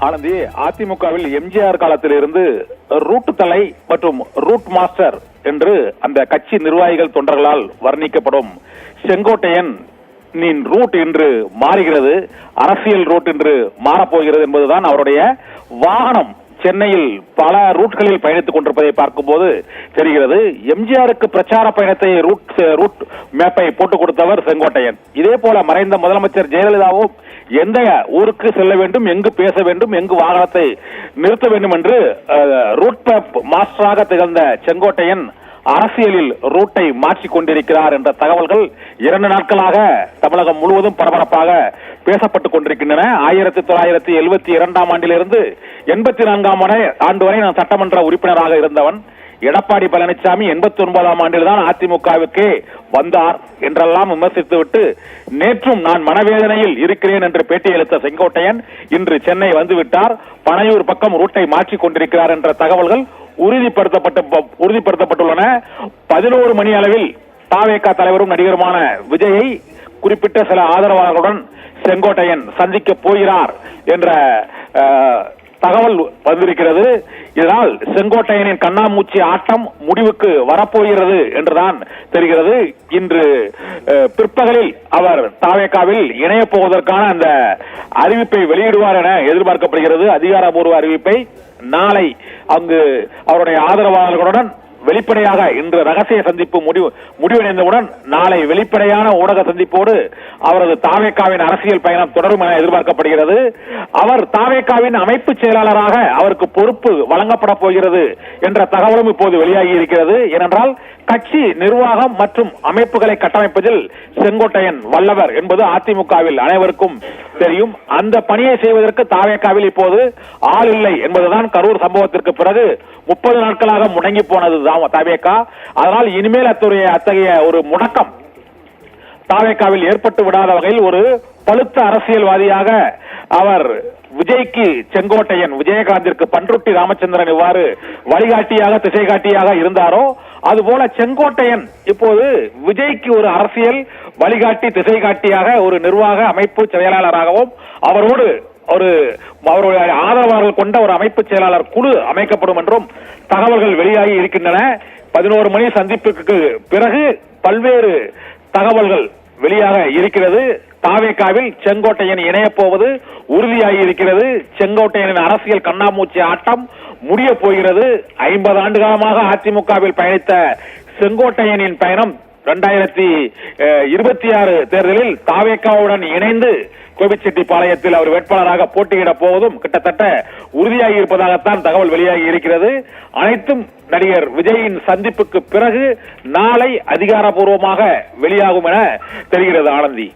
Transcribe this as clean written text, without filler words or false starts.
ஆனந்தி, அதிமுகவில் எம்ஜிஆர் காலத்திலிருந்து ரூட் தலை மற்றும் ரூட் மாஸ்டர் என்று அந்த கட்சி நிர்வாகிகள் தொண்டர்களால் வர்ணிக்கப்படும் செங்கோட்டையன் ரூட் என்று மாறுகிறது, அரசியல் ரூட் என்று மாறப்போகிறது என்பதுதான் அவருடைய வாகனம். சென்னையில் பல ரூட்களில் பயணித்துக் கொண்டிருப்பதை பார்க்கும்போது தெரிகிறது. எம்ஜிஆருக்கு பிரச்சார பயணத்தை ரூட் மேப்பை போட்டுக் கொடுத்தவர் செங்கோட்டையன். இதே போல மறைந்த முதலமைச்சர் ஜெயலலிதாவும் எந்த ஊருக்கு செல்ல வேண்டும், எங்கு பேச வேண்டும், எங்கு வாகனத்தை நிறுத்த வேண்டும் என்று ரூட் மேப் மாஸ்டராக திகழ்ந்த செங்கோட்டையன் அரசியலில் ரூட்டை மாற்றிக் கொண்டிருக்கிறார் என்ற தகவல்கள் 2 நாட்களாக தமிழகம் முழுவதும் பரபரப்பாக பேசப்பட்டுக் கொண்டிருக்கின்றன. 1972ஆம் ஆண்டிலிருந்து 84ஆம் ஆண்டு வரை நான் சட்டமன்ற உறுப்பினராக இருந்தவன். எடப்பாடி பழனிசாமி 89ஆம் ஆண்டில் தான் அதிமுகவுக்கு வந்தார் என்றெல்லாம் விமர்சித்துவிட்டு நேற்றும் நான் மனவேதனையில் இருக்கிறேன் என்று பேட்டியளித்த செங்கோட்டையன் இன்று சென்னை வந்துவிட்டார், பனையூர் பக்கம் ரூட்டை மாற்றிக் கொண்டிருக்கிறார் என்ற தகவல்கள் உறுதிப்படுத்தப்பட்டுள்ளன. 11 மணி அளவில் தாவேகா தலைவரும் நடிகருமான விஜயை குறிப்பிட்ட சில ஆதரவாளர்களுடன் செங்கோட்டையன் சந்திக்க போகிறார் என்ற தகவல் வந்திருக்கிறது. இதனால் செங்கோட்டையனின் கண்ணாமூச்சி ஆட்டம் முடிவுக்கு வரப்போகிறது என்றுதான் தெரிகிறது. இன்று பிற்பகலில் அவர் தாவேகாவில் இணைய போவதற்கான அந்த அறிவிப்பை வெளியிடுவார் என எதிர்பார்க்கப்படுகிறது. அதிகாரப்பூர்வ அறிவிப்பை நாளை அங்கு அவருடைய ஆதரவாளர்களுடன் வெளிப்படையாக இன்று ரகசிய சந்திப்பு முடிவடைந்தவுடன் நாளை வெளிப்படையான ஊடக சந்திப்போடு அவரது தாவேகாவின் அரசியல் பயணம் தொடரும் என எதிர்பார்க்கப்படுகிறது. அவர் தாவேகாவின் அமைப்பு செயலாளராக அவருக்கு பொறுப்பு வழங்கப்பட போகிறது என்ற தகவலும் இப்போது வெளியாகி இருக்கிறது. ஏனென்றால் கட்சி நிர்வாகம் மற்றும் அமைப்புகளை கட்டமைப்பதில் செங்கோட்டையன் வல்லவர் என்பது அதிமுகவில் அனைவருக்கும் தெரியும். அந்த பணியை செய்வதற்கு தாவேகாவில் இப்போது ஆள் இல்லை என்பதுதான் கரூர் சம்பவத்திற்கு பிறகு 30 நாட்களாக முடங்கி போனது தாவேகா. அதனால் இனிமேல் அத்தகைய ஒரு முடக்கம் தாவேகாவில் ஏற்பட்டு விடாத வகையில் ஒரு பழுத்த அரசியல்வாதியாக அவர் விஜய்க்கு செங்கோட்டையன், விஜயகாந்திற்கு பன்ருட்டி ராமச்சந்திரன் இவ்வாறு வழிகாட்டியாக திசை காட்டியாக இருந்தாரோ அதுபோல செங்கோட்டையன் இப்போது விஜய்க்கு ஒரு அரசியல் வழிகாட்டி திசை காட்டியாக ஒரு நிர்வாக அமைப்பு செயலாளராகவும் அவரோடு அவருடைய ஆதரவாளர்கள் கொண்ட ஒரு அமைப்பு செயலாளர் குழு அமைக்கப்படும் என்றும் தகவல்கள் வெளியாகி இருக்கின்றன. 11 மணி சந்திப்புக்கு பிறகு பல்வேறு தகவல்கள் வெளியாக இருக்கிறது. தாவேகாவில் செங்கோட்டையன் இணைய போவது உறுதியாகி இருக்கிறது. செங்கோட்டையனின் அரசியல் கண்ணாமூச்சி ஆட்டம் முடிய போகிறது. 50 ஆண்டு காலமாக அதிமுகவில் பயணித்த செங்கோட்டையனின் பயணம் 2026 தேர்தலில் தாவேகாவுடன் இணைந்து கோபிச்செட்டிப்பாளையத்தில் அவர் வேட்பாளராக போட்டியிட போவதும் கிட்டத்தட்ட உறுதியாகி இருப்பதாகத்தான் தகவல் வெளியாகி இருக்கிறது. அனைத்தும் நடிகர் விஜயின் சந்திப்புக்கு பிறகு நாளை அதிகாரப்பூர்வமாக வெளியாகும் என தெரிகிறது. ஆனந்தி.